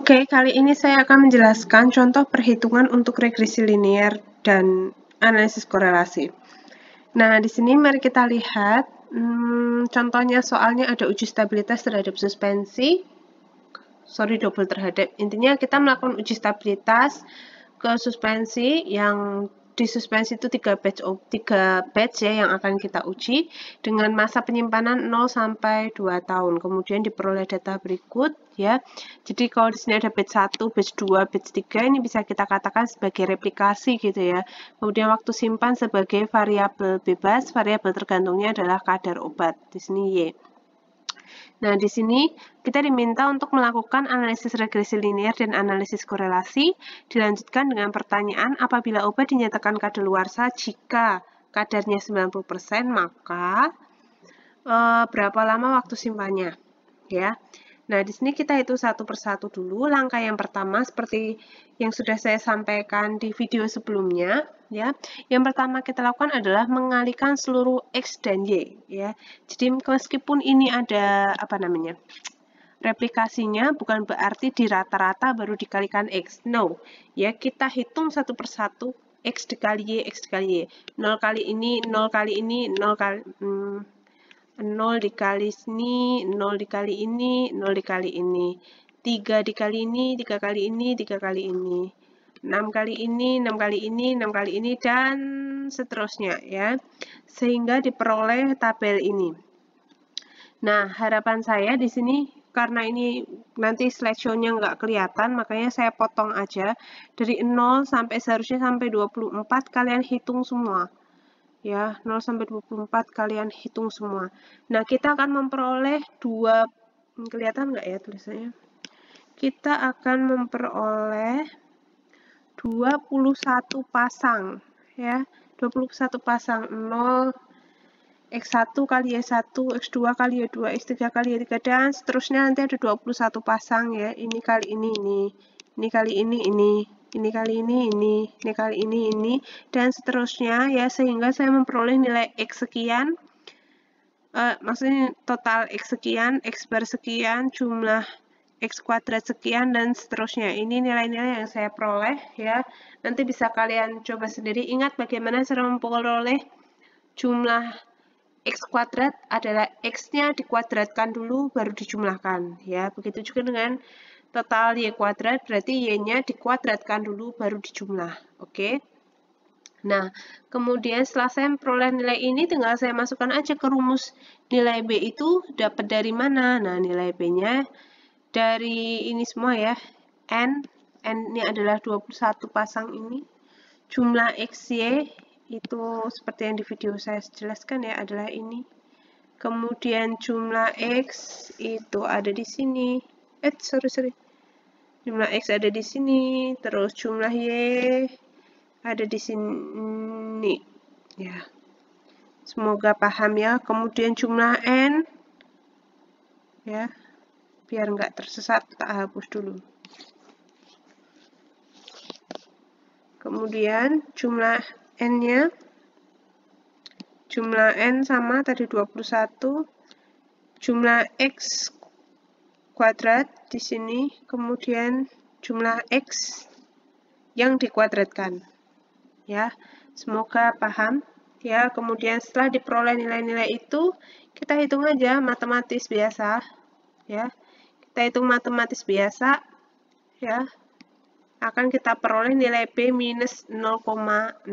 Oke, kali ini saya akan menjelaskan contoh perhitungan untuk regresi linear dan analisis korelasi. Nah, di sini mari kita lihat contohnya, soalnya ada uji stabilitas terhadap suspensi, double terhadap, intinya kita melakukan uji stabilitas ke suspensi yang di suspensi itu 3 batch ya yang akan kita uji dengan masa penyimpanan 0 sampai 2 tahun. Kemudian diperoleh data berikut ya. Jadi kalau di sini ada batch 1, batch 2, batch 3 ini bisa kita katakan sebagai replikasi gitu ya. Kemudian waktu simpan sebagai variabel bebas, variabel tergantungnya adalah kadar obat. Di sini Y. Nah, di sini kita diminta untuk melakukan analisis regresi linear dan analisis korelasi. Dilanjutkan dengan pertanyaan, apabila obat dinyatakan kadaluarsa jika kadarnya 90%, maka berapa lama waktu simpannya? Ya. Nah, di sini kita hitung satu persatu dulu. Langkah yang pertama seperti yang sudah saya sampaikan di video sebelumnya, ya. Yang pertama kita lakukan adalah mengalihkan seluruh X dan Y, ya. Jadi meskipun ini ada replikasinya, bukan berarti di rata-rata baru dikalikan X. No, ya, kita hitung satu persatu X dikali Y, X dikali Y. 0 kali ini, 0 kali ini, 0 kali 0 dikali sini, 0 dikali ini, 0 dikali ini. 3 dikali ini, 3 kali ini, 3 kali ini. 6 kali ini, 6 kali ini, 6 kali ini, dan seterusnya ya. Sehingga diperoleh tabel ini. Nah, harapan saya di sini karena ini nanti slideshow-nya nggak kelihatan, makanya saya potong aja. Dari 0 sampai seharusnya sampai 24 kalian hitung semua. Ya, 0 sampai 24 kalian hitung semua. Nah, kita akan memperoleh kelihatan nggak ya tulisannya? Kita akan memperoleh 21 pasang, ya. 21 pasang 0, X1 kali Y1, X2 kali Y2, X3 kali Y3, dan seterusnya nanti ada 21 pasang ya. Ini kali ini kali ini kali ini kali ini, dan seterusnya ya, sehingga saya memperoleh nilai X sekian, maksudnya total X sekian, X bar sekian, jumlah X kuadrat sekian, dan seterusnya. Ini nilai-nilai yang saya peroleh ya. Nanti bisa kalian coba sendiri. Ingat bagaimana cara memperoleh jumlah X kuadrat adalah X-nya dikuadratkan dulu baru dijumlahkan ya. Begitu juga dengan total Y kuadrat, berarti Y-nya dikuadratkan dulu baru dijumlah. Oke. Nah, kemudian setelah saya memperoleh nilai ini, tinggal saya masukkan aja ke rumus nilai B itu dapat dari mana. Nah, nilai B-nya dari ini semua ya. N ini adalah 21 pasang ini. Jumlah XY itu seperti yang di video saya jelaskan ya, adalah ini. Kemudian jumlah X itu ada di sini. Jumlah X ada di sini, terus jumlah Y ada di sini. Ya. Semoga paham ya. Kemudian jumlah N ya. Biar nggak tersesat, tak hapus dulu. Kemudian jumlah N-nya, jumlah N sama tadi 21, jumlah X kuadrat di sini, kemudian jumlah X yang dikuadratkan. Ya, semoga paham. Ya, kemudian setelah diperoleh nilai-nilai itu, kita hitung aja matematis biasa. Ya, kita hitung matematis biasa. Ya, akan kita peroleh nilai B minus 0,64%.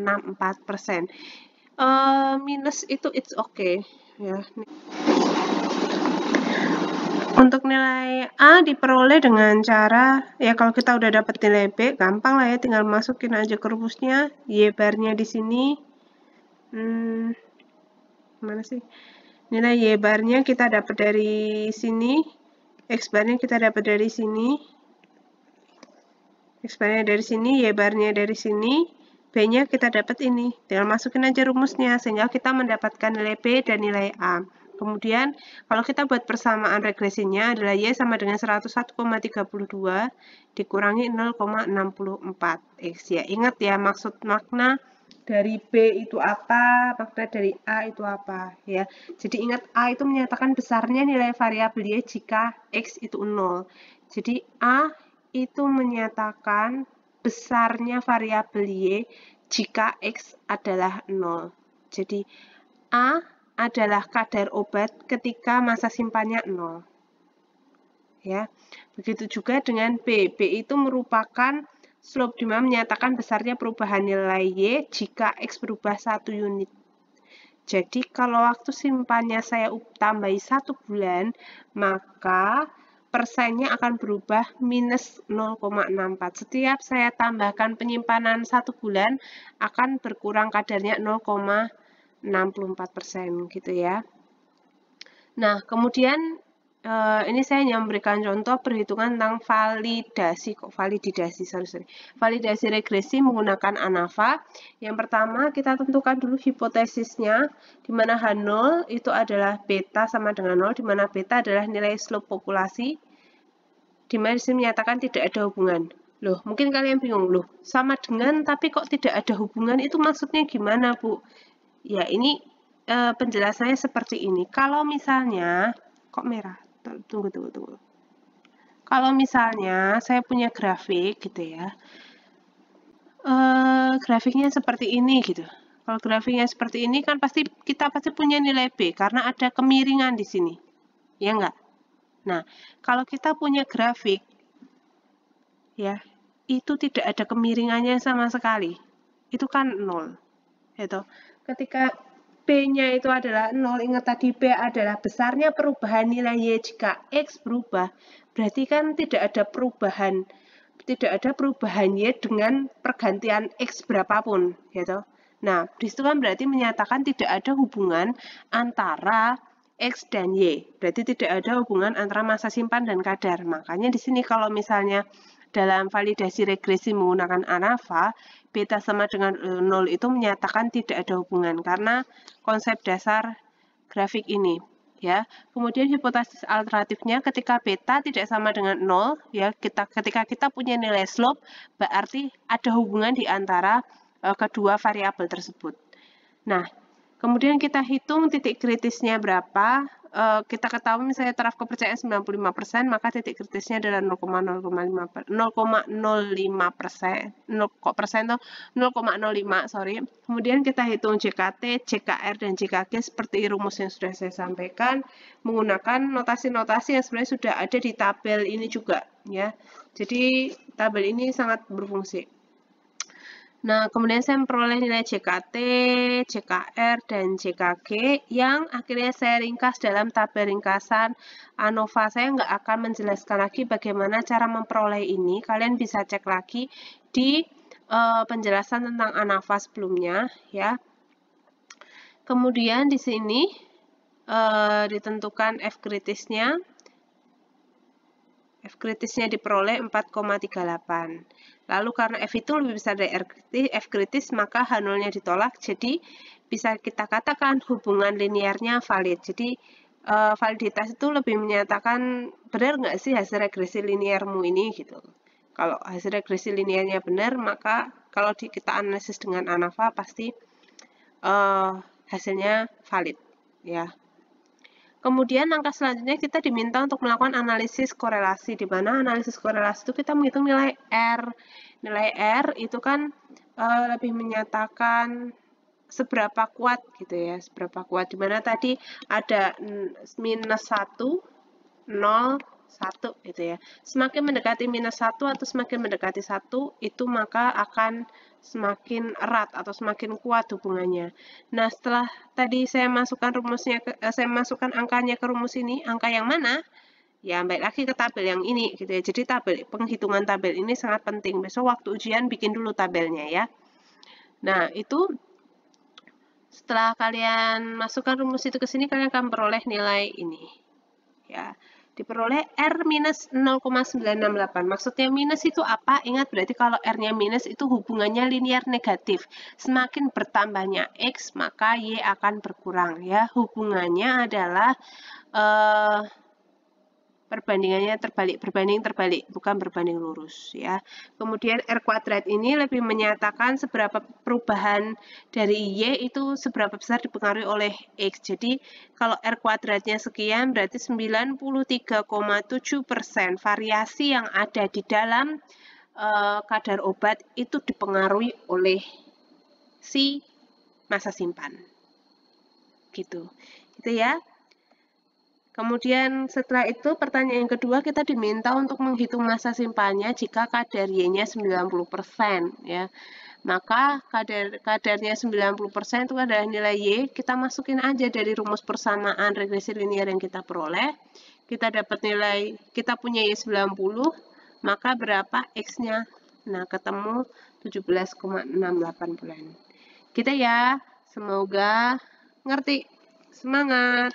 Minus itu it's okay ya. Untuk nilai A diperoleh dengan cara ya, kalau kita udah dapat nilai B gampang lah ya, tinggal masukin aja ke rumusnya. Y barnya di sini, mana sih? Nilai Y barnya kita dapat dari sini, X barnya kita dapat dari sini. X barnya dari sini, Y barnya dari sini, B-nya kita dapat ini. Tinggal masukin aja rumusnya, sehingga kita mendapatkan nilai B dan nilai A. Kemudian, kalau kita buat persamaan regresinya adalah Y sama dengan 101,32 dikurangi 0,64 X. Ya, ingat ya, maksud makna dari B itu apa, makna dari A itu apa. Ya, jadi ingat A itu menyatakan besarnya nilai variabel Y jika X itu 0. Jadi A itu menyatakan besarnya variabel Y jika X adalah 0. Jadi A adalah kadar obat ketika masa simpannya 0. Ya. Begitu juga dengan B. B itu merupakan slope di mana menyatakan besarnya perubahan nilai Y jika X berubah 1 unit. Jadi kalau waktu simpannya saya tambahi 1 bulan, maka persennya akan berubah minus 0,64. Setiap saya tambahkan penyimpanan 1 bulan, akan berkurang kadarnya 0,64% gitu ya. Nah, kemudian ini saya hanya memberikan contoh perhitungan tentang validasi regresi menggunakan ANAVA. Yang pertama, kita tentukan dulu hipotesisnya, di mana H0 itu adalah beta sama dengan 0, di mana beta adalah nilai slope populasi, di mana disini menyatakan tidak ada hubungan. Loh, mungkin kalian bingung, loh, sama dengan tapi kok tidak ada hubungan, itu maksudnya gimana, Bu? Ya, ini penjelasannya seperti ini. Kalau misalnya, kok merah? Tunggu. Kalau misalnya saya punya grafik gitu ya, grafiknya seperti ini gitu. Kalau grafiknya seperti ini kan kita pasti punya nilai B karena ada kemiringan di sini, ya enggak? Nah, kalau kita punya grafik, ya, itu tidak ada kemiringannya sama sekali. Itu kan 0, gitu. Ketika B-nya itu adalah 0, ingat tadi B adalah besarnya perubahan nilai Y jika X berubah, berarti kan tidak ada perubahan Y dengan pergantian X berapapun, gitu. Nah, disitu kan berarti menyatakan tidak ada hubungan antara X dan Y, berarti tidak ada hubungan antara masa simpan dan kadar. Makanya di sini kalau misalnya dalam validasi regresi menggunakan ANAVA, beta sama dengan 0 itu menyatakan tidak ada hubungan karena konsep dasar grafik ini. Ya, kemudian hipotesis alternatifnya ketika beta tidak sama dengan 0, ya, ketika kita punya nilai slope, berarti ada hubungan di antara kedua variabel tersebut. Nah, kemudian kita hitung titik kritisnya berapa. Kita ketahui misalnya taraf kepercayaan 95%, maka titik kritisnya adalah 0,05%. 0,05, sorry. Kemudian kita hitung JKT, JKR, dan JKG seperti rumus yang sudah saya sampaikan menggunakan notasi-notasi yang sebenarnya sudah ada di tabel ini juga, ya. Jadi tabel ini sangat berfungsi. Nah, kemudian saya memperoleh nilai JKT, JKR, dan JKG yang akhirnya saya ringkas dalam tabel ringkasan ANOVA. Saya nggak akan menjelaskan lagi bagaimana cara memperoleh ini. Kalian bisa cek lagi di penjelasan tentang ANOVA sebelumnya, ya. Kemudian di sini ditentukan F kritisnya. F kritisnya diperoleh 4,38. Lalu karena F itu lebih besar dari F kritis, maka H0-nya ditolak. Jadi bisa kita katakan hubungan linearnya valid. Jadi validitas itu lebih menyatakan benar nggak sih hasil regresi linearmu ini gitu. Kalau hasil regresi linearnya benar, maka kalau kita analisis dengan ANAVA pasti hasilnya valid, ya. Kemudian langkah selanjutnya kita diminta untuk melakukan analisis korelasi, di mana analisis korelasi itu kita menghitung nilai R. Nilai R itu kan lebih menyatakan seberapa kuat gitu ya, seberapa kuat. Di mana tadi ada minus 1, 0, 1 gitu ya. Semakin mendekati minus 1 atau semakin mendekati 1, itu maka akan semakin erat atau semakin kuat hubungannya. Nah, setelah tadi saya masukkan angkanya ke rumus ini, angka yang mana? Ya, balik lagi ke tabel yang ini gitu ya. Jadi penghitungan tabel ini sangat penting. Besok waktu ujian bikin dulu tabelnya ya. Nah, itu setelah kalian masukkan rumus itu ke sini, kalian akan peroleh nilai ini. Ya, diperoleh R minus 0,968. Maksudnya minus itu apa? Ingat berarti kalau R-nya minus itu hubungannya linear negatif. Semakin bertambahnya X, maka Y akan berkurang. Ya, hubungannya adalah perbandingannya terbalik, berbanding terbalik, bukan berbanding lurus ya. Kemudian R kuadrat ini lebih menyatakan seberapa perubahan dari Y itu seberapa besar dipengaruhi oleh X. Jadi kalau R kuadratnya sekian berarti 93,7% variasi yang ada di dalam kadar obat itu dipengaruhi oleh si masa simpan. Gitu ya. Kemudian setelah itu pertanyaan yang kedua kita diminta untuk menghitung masa simpannya jika kadar Y-nya 90% ya. Maka kadarnya 90% itu adalah nilai Y, kita masukin aja dari rumus persamaan regresi linear yang kita peroleh. Kita dapat nilai, kita punya Y 90, maka berapa X-nya? Nah, ketemu 17,68 bulan. Gitu ya, semoga ngerti. Semangat!